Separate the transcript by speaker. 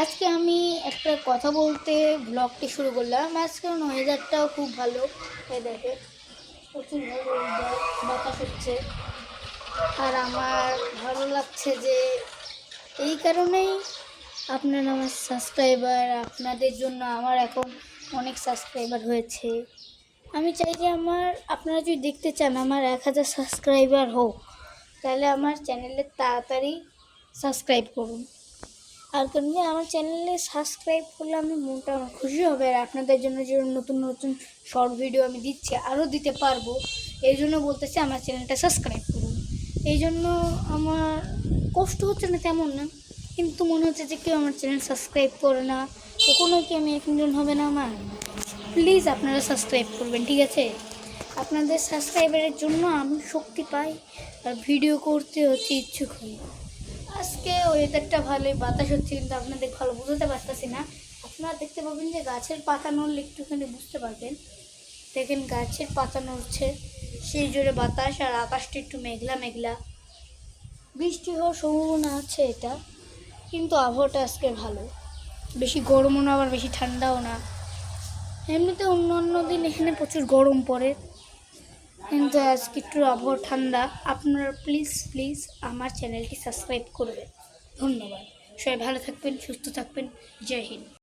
Speaker 1: আজকে আমি একটা কথা বলতে ব্লগটি শুরু করলাম। আজকে ওয়েদারটাও খুব ভালো। দেখে প্রচুর ভালো ওয়েদার, বাতাস হচ্ছে। আর আমার ভালো লাগছে যে এই কারণেই আপনারা আমার সাবস্ক্রাইবার, আপনাদের জন্য আমার এখন অনেক সাবস্ক্রাইবার হয়েছে। আমি চাই যে আপনারা যদি দেখতে চান আমার 1000 সাবস্ক্রাইবার হোক, তাহলে আমার চ্যানেলে তাড়াতাড়ি সাবস্ক্রাইব করুন। আর কেমনি আমার চ্যানেলে সাবস্ক্রাইব করলে আমি মনটা আমার খুশি হবে। আর আপনাদের জন্য যে নতুন নতুন শর্ট ভিডিও আমি দিচ্ছি, আরও দিতে পারবো। এই জন্য বলতেছি আমার চ্যানেলটা সাবস্ক্রাইব করুন। এই জন্য আমার কষ্ট হচ্ছে না তেমন না, কিন্তু মনে হচ্ছে যে কেউ আমার চ্যানেল সাবস্ক্রাইব করে না, কখনো কি আমি একজন হবে না আমার। প্লিজ আপনারা সাবস্ক্রাইব করবেন, ঠিক আছে? আপনাদের সাবস্ক্রাইবারের জন্য আমি শক্তি পাই আর ভিডিও করতে হচ্ছে ইচ্ছুক হই। আজকে ওয়েদারটা ভালোই, বাতাস হচ্ছে, কিন্তু আপনাদের ভালো বুঝতে পারতেছি না। আপনারা দেখতে পাবেন যে গাছের পাতা নড়লে একটুখানি বুঝতে পারবেন। দেখেন গাছের পাতা নড়ছে, সেই জোরে বাতাস, আর আকাশটা একটু মেঘলা মেঘলা, বৃষ্টি হওয়ার সম্ভাবনা আছে এটা। কিন্তু আবহাওয়াটা আজকে ভালো, বেশি গরমও না আবার বেশি ঠান্ডাও না। এমনিতে অন্য দিন এখানে প্রচুর গরম পড়ে, কিন্তু আজকে একটু আবহাওয়া ঠান্ডা। আপনারা প্লিজ আমার চ্যানেলটি সাবস্ক্রাইব করবেন। ধন্যবাদ। সবাই ভালো থাকবেন, সুস্থ থাকবেন। জয় হিন্দ।